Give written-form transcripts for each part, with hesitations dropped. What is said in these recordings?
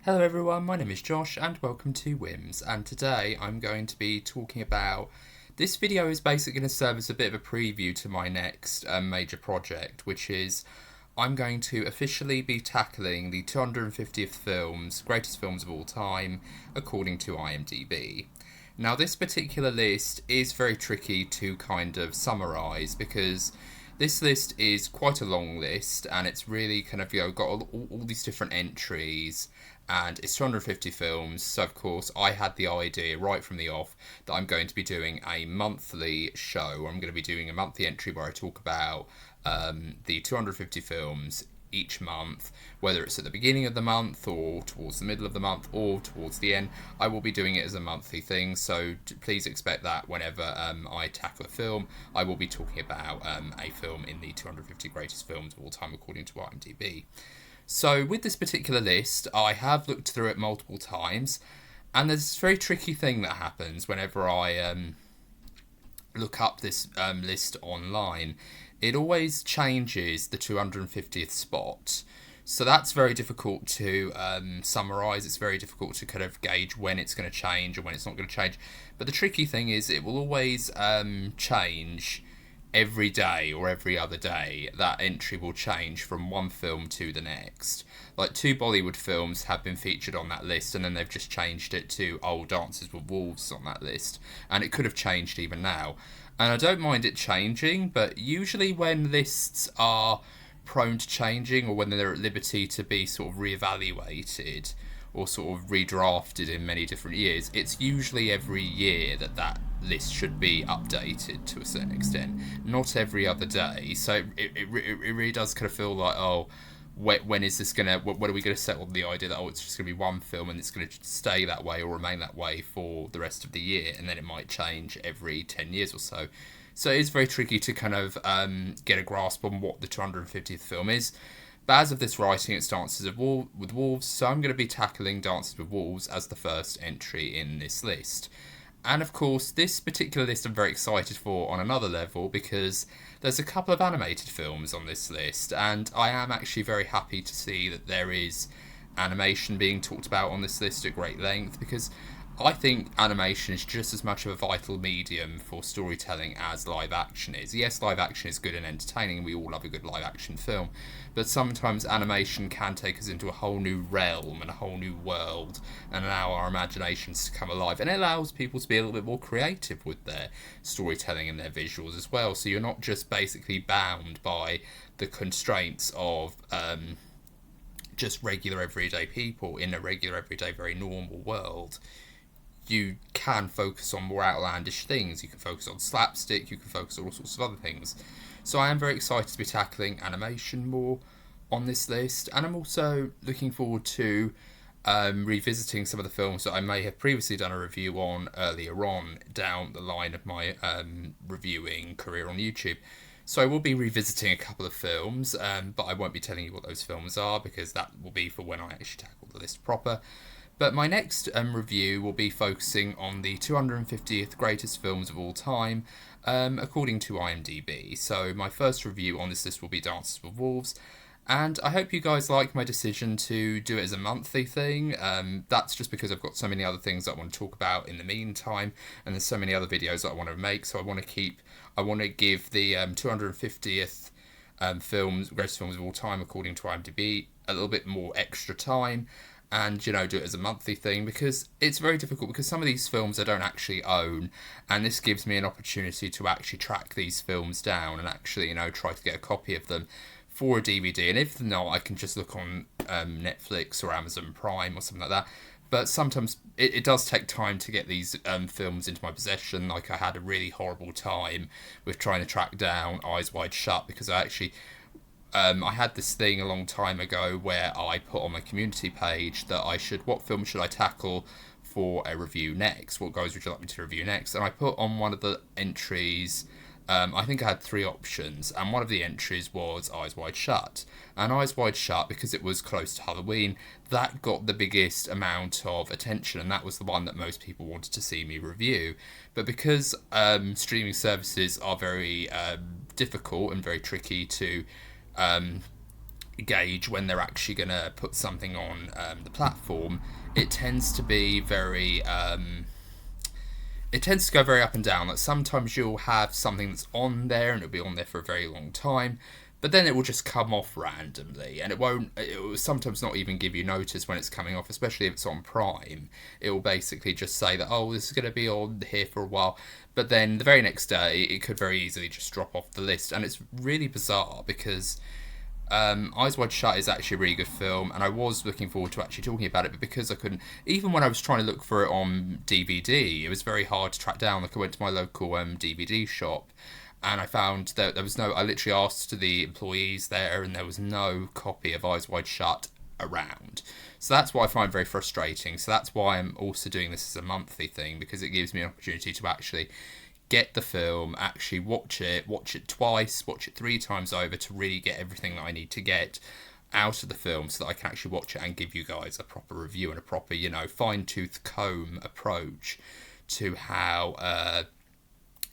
Hello everyone, my name is Josh and welcome to Whims, and today I'm going to be talking about... This video is basically going to serve as a bit of a preview to my next major project, which is I'm going to officially be tackling the 250th greatest films of all time, according to IMDB. Now this particular list is very tricky to kind of summarise because this list is quite a long list and it's really kind of, got all these different entries and it's 250 films. So of course I had the idea right from the off that I'm going to be doing a monthly show. I'm going to be doing a monthly entry where I talk about the 250 films each month, whether it's at the beginning of the month or towards the middle of the month or towards the end. I will be doing it as a monthly thing, so please expect that whenever I tackle a film, I will be talking about a film in the 250 greatest films of all time according to IMDb. So with this particular list, I have looked through it multiple times, and there's this very tricky thing that happens whenever I look up this list online. It always changes the 250th spot. So that's very difficult to summarise. It's very difficult to kind of gauge when it's going to change or when it's not going to change. But the tricky thing is it will always change every day or every other day. That entry will change from one film to the next. Like 2 Bollywood films have been featured on that list and then they've just changed it to Old Dances with Wolves on that list. And it could have changed even now. And I don't mind it changing, but usually when lists are prone to changing or when they're at liberty to be sort of reevaluated or sort of redrafted in many different years, it's usually every year that list should be updated to a certain extent, not every other day. So it really does kind of feel like, oh, when is this gonna? When are we gonna settle the idea that it's just gonna be one film and it's gonna stay that way or remain that way for the rest of the year, and then it might change every 10 years or so. So it's very tricky to kind of get a grasp on what the 250th film is. But as of this writing, it's Dances with Wolves, so I'm going to be tackling Dances with Wolves as the first entry in this list. And of course, this particular list I'm very excited for on another level because there's a couple of animated films on this list, and I am actually very happy to see that there is animation being talked about on this list at great length because I think animation is just as much of a vital medium for storytelling as live action is. Yes, live action is good and entertaining, and we all love a good live action film, but sometimes animation can take us into a whole new realm and a whole new world and allow our imaginations to come alive. And it allows people to be a little bit more creative with their storytelling and their visuals as well. So you're not just basically bound by the constraints of just regular everyday people in a regular everyday very normal world. You can focus on more outlandish things. You can focus on slapstick, you can focus on all sorts of other things. So I am very excited to be tackling animation more on this list, and I'm also looking forward to revisiting some of the films that I may have previously done a review on earlier on down the line of my reviewing career on YouTube. So I will be revisiting a couple of films, but I won't be telling you what those films are because that will be for when I actually tackle the list proper. But my next review will be focusing on the 250th greatest films of all time, according to IMDb. So my first review on this list will be Dances with Wolves, and I hope you guys like my decision to do it as a monthly thing. That's just because I've got so many other things that I want to talk about in the meantime, and there's so many other videos that I want to make, so I want to give the 250th greatest films of all time, according to IMDb, a little bit more extra time, and do it as a monthly thing because it's very difficult because some of these films I don't actually own, and this gives me an opportunity to actually track these films down and actually try to get a copy of them for a DVD. And if not, I can just look on Netflix or Amazon Prime or something like that. But sometimes it does take time to get these films into my possession. Like I had a really horrible time with trying to track down Eyes Wide Shut because I had this thing a long time ago where I put on my community page that what film should I tackle for a review next? What guys would you like me to review next? And I put on one of the entries, I think I had 3 options, and one of the entries was Eyes Wide Shut. And Eyes Wide Shut, because it was close to Halloween, that got the biggest amount of attention, and that was the one that most people wanted to see me review. But because streaming services are very difficult and very tricky to gauge when they're actually going to put something on the platform, it tends to be very it tends to go very up and down. Like sometimes you'll have something that's on there and it'll be on there for a very long time, but then it will just come off randomly, and it will sometimes not even give you notice when it's coming off, especially if it's on Prime. It will basically just say that, oh, this is going to be on here for a while, but then the very next day it could very easily just drop off the list. And it's really bizarre because Eyes Wide Shut is actually a really good film, and I was looking forward to actually talking about it, but because I couldn't, even when I was trying to look for it on DVD, it was very hard to track down. Like I went to my local DVD shop, and I found that there was no. I literally asked the employees there, and there was no copy of Eyes Wide Shut around. So that's what I find very frustrating. So that's why I'm also doing this as a monthly thing, because it gives me an opportunity to actually get the film, actually watch it twice, watch it 3 times over to really get everything that I need to get out of the film so that I can actually watch it and give you guys a proper review and a proper, fine-tooth comb approach to how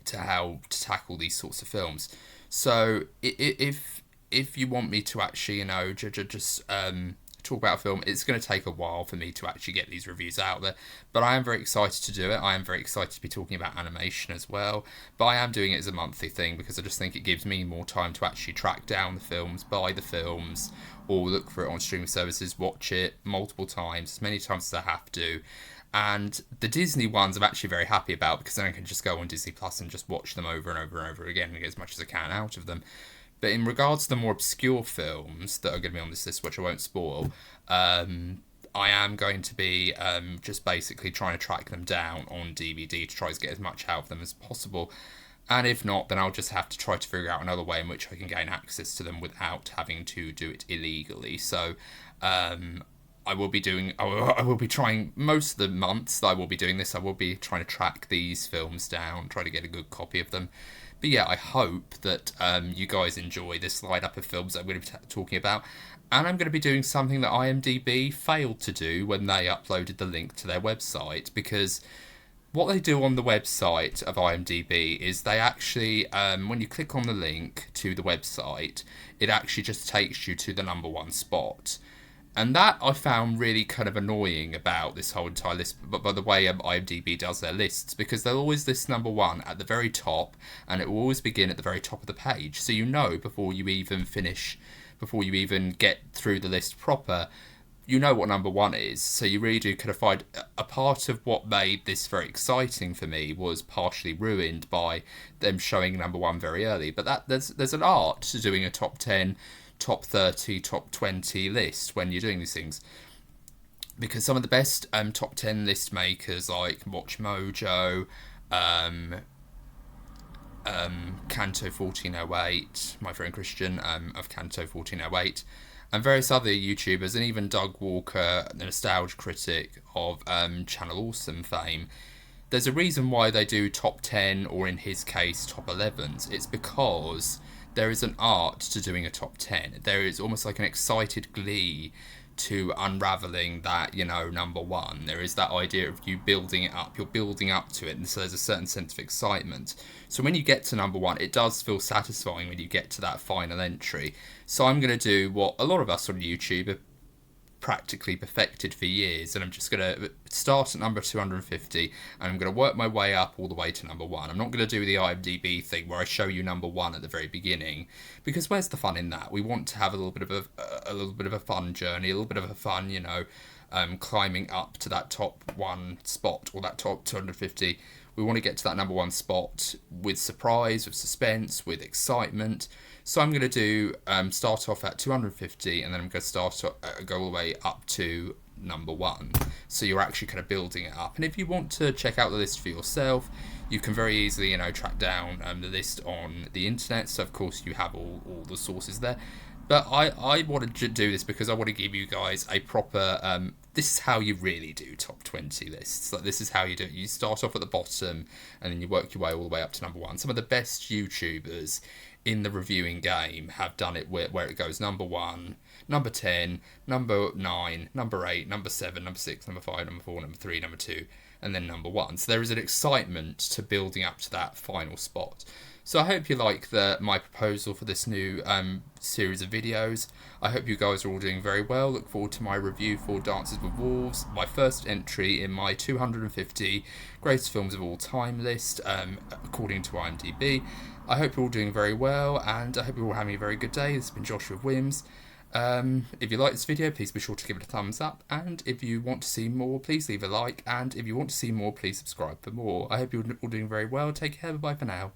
to tackle these sorts of films. So if you want me to actually, just talk about a film, it's going to take a while for me to actually get these reviews out there, but I am very excited to do it. I am very excited to be talking about animation as well, but I am doing it as a monthly thing because I just think it gives me more time to actually track down the films, buy the films, or look for it on streaming services, watch it multiple times, as many times as I have to. And the Disney ones I'm actually very happy about, because then I can just go on Disney Plus and just watch them over and over and over again and get as much as I can out of them. But in regards to the more obscure films that are going to be on this list, which I won't spoil, I am going to be just basically trying to track them down on DVD to try to get as much out of them as possible. And if not, then I'll just have to try to figure out another way in which I can gain access to them without having to do it illegally. So I will be trying most of the months that I will be doing this. I will be trying to track these films down, try to get a good copy of them. But yeah, I hope that you guys enjoy this lineup of films that I'm going to be talking about. And I'm going to be doing something that IMDB failed to do when they uploaded the link to their website. Because what they do on the website of IMDB is they actually, when you click on the link to the website, it actually just takes you to the number 1 spot. And that I found really kind of annoying about this whole entire list, but by the way IMDb does their lists, because they'll always list number 1 at the very top, and it will always begin at the very top of the page. So before you even get through the list proper, you know what number 1 is. So you really do kind of find a part of what made this very exciting for me was partially ruined by them showing number 1 very early. But there's an art to doing a top 10, top 30, top 20 list when you're doing these things, because some of the best top 10 list makers like Watch Mojo, Canto 1408, my friend Christian of Canto 1408, and various other YouTubers, and even Doug Walker, the nostalgia critic of Channel Awesome fame, there's a reason why they do top 10, or in his case top 11s. It's because there is an art to doing a top 10. There is almost like an excited glee to unraveling that, number 1. There is that idea of you building it up. You're building up to it, and so there's a certain sense of excitement. So when you get to number 1, it does feel satisfying when you get to that final entry. So I'm going to do what a lot of us on YouTube have practically perfected for years, and I'm just going to start at number 250, and I'm going to work my way up all the way to number 1. I'm not going to do the IMDb thing where I show you number 1 at the very beginning, because where's the fun in that? We want to have a little bit of a fun journey, a little bit of a fun, climbing up to that top 1 spot, or that top 250. We want to get to that number 1 spot with surprise, with suspense, with excitement. So I'm going to do start off at 250, and then I'm going to go all the way up to number 1. So you're actually kind of building it up. And if you want to check out the list for yourself, you can very easily, track down the list on the internet. So of course you have all the sources there. But I wanted to do this because I want to give you guys a proper, this is how you really do top 20 lists. Like, this is how you do it. You start off at the bottom, and then you work your way all the way up to number 1. Some of the best YouTubers in the reviewing game have done it where it goes number 1, number 10, number 9, number 8, number 7, number 6, number 5, number 4, number 3, number 2, and then number 1. So there is an excitement to building up to that final spot. So I hope you like my proposal for this new series of videos. I hope you guys are all doing very well. Look forward to my review for Dances with Wolves, my first entry in my 250 greatest films of all time list, according to IMDB. I hope you're all doing very well, and I hope you're all having a very good day. This has been Josh with Wims. If you like this video, please be sure to give it a thumbs up, and if you want to see more, please leave a like, and if you want to see more, please subscribe for more. I hope you're all doing very well. Take care, bye for now.